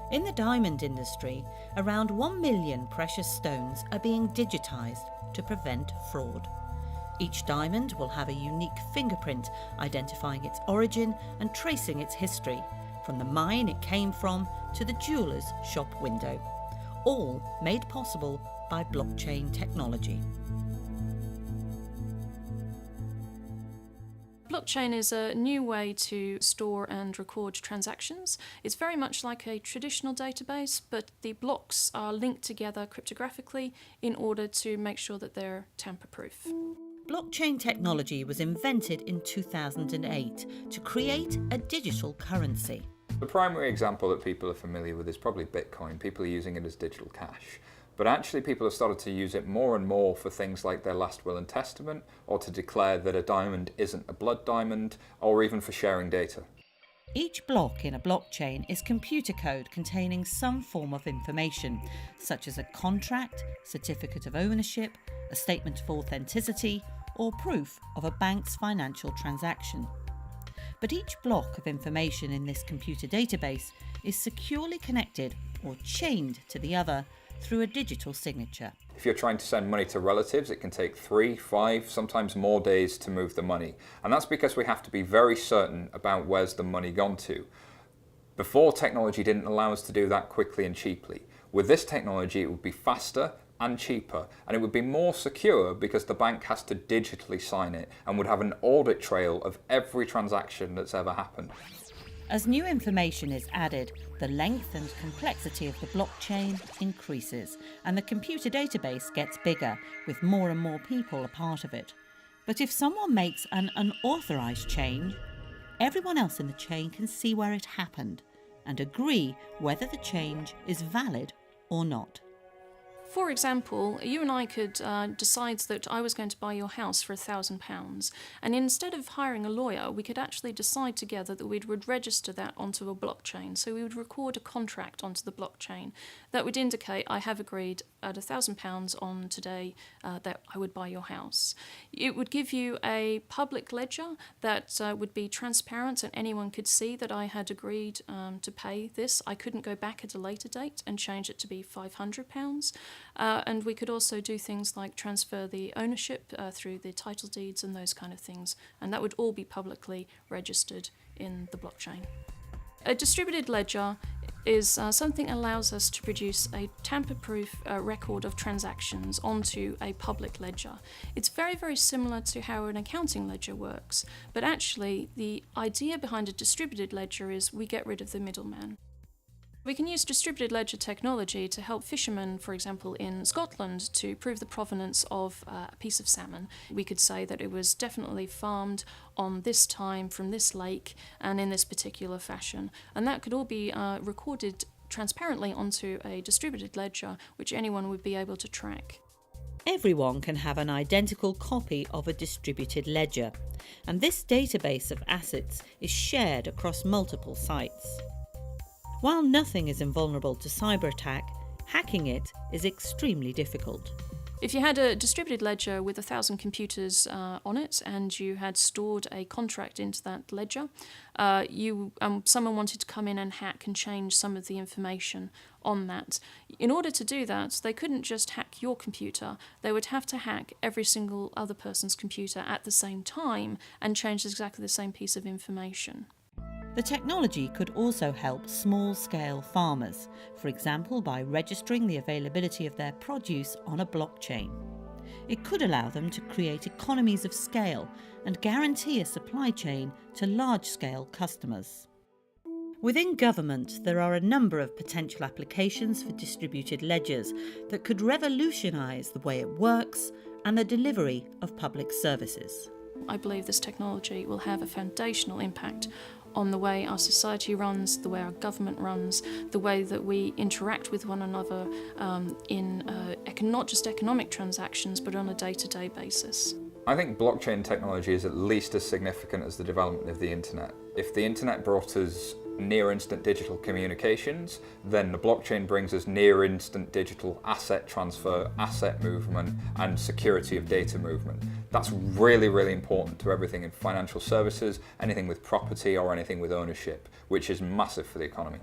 In the diamond industry, around 1 million precious stones are being digitised to prevent fraud. Each diamond will have a unique fingerprint identifying its origin and tracing its history, from the mine it came from to the jeweller's shop window, all made possible by blockchain technology. Blockchain is a new way to store and record transactions. It's very much like a traditional database, but the blocks are linked together cryptographically in order to make sure that they're tamper-proof. Blockchain technology was invented in 2008 to create a digital currency. The primary example that people are familiar with is probably Bitcoin. People are using it as digital cash. But actually people have started to use it more and more for things like their last will and testament, or to declare that a diamond isn't a blood diamond, or even for sharing data. Each block in a blockchain is computer code containing some form of information, such as a contract, certificate of ownership, a statement of authenticity, or proof of a bank's financial transaction. But each block of information in this computer database is securely connected or chained to the other through a digital signature. If you're trying to send money to relatives, it can take 3, 5, sometimes more days to move the money. And that's because we have to be very certain about where's the money gone to. Before, technology didn't allow us to do that quickly and cheaply. With this technology, it would be faster and cheaper, and it would be more secure because the bank has to digitally sign it and would have an audit trail of every transaction that's ever happened. As new information is added, the length and complexity of the blockchain increases, and the computer database gets bigger, with more and more people a part of it. But if someone makes an unauthorised change, everyone else in the chain can see where it happened and agree whether the change is valid or not. For example, you and I could decide that I was going to buy your house for £1,000, and instead of hiring a lawyer, we could actually decide together that we would register that onto a blockchain. So we would record a contract onto the blockchain that would indicate I have agreed at £1,000 on today that I would buy your house. It would give you a public ledger that would be transparent, and anyone could see that I had agreed to pay this. I couldn't go back at a later date and change it to be £500. And we could also do things like transfer the ownership through the title deeds and those kind of things, and that would all be publicly registered in the blockchain. A distributed ledger is something that allows us to produce a tamper-proof record of transactions onto a public ledger. It's very, very similar to how an accounting ledger works, but actually the idea behind a distributed ledger is we get rid of the middleman. We can use distributed ledger technology to help fishermen, for example, in Scotland, to prove the provenance of a piece of salmon. We could say that it was definitely farmed on this time from this lake and in this particular fashion. And that could all be recorded transparently onto a distributed ledger, which anyone would be able to track. Everyone can have an identical copy of a distributed ledger, and this database of assets is shared across multiple sites. While nothing is invulnerable to cyber attack, hacking it is extremely difficult. If you had a distributed ledger with 1,000 computers on it, and you had stored a contract into that ledger, someone wanted to come in and hack and change some of the information on that. In order to do that, they couldn't just hack your computer. They would have to hack every single other person's computer at the same time and change exactly the same piece of information. The technology could also help small-scale farmers, for example by registering the availability of their produce on a blockchain. It could allow them to create economies of scale and guarantee a supply chain to large-scale customers. Within government, there are a number of potential applications for distributed ledgers that could revolutionise the way it works and the delivery of public services. I believe this technology will have a foundational impact on the way our society runs, the way our government runs, the way that we interact with one another in not just economic transactions, but on a day-to-day basis. I think blockchain technology is at least as significant as the development of the internet. If the internet brought us near-instant digital communications, then the blockchain brings us near-instant digital asset transfer, asset movement, and security of data movement. That's really, really important to everything in financial services, anything with property or anything with ownership, which is massive for the economy.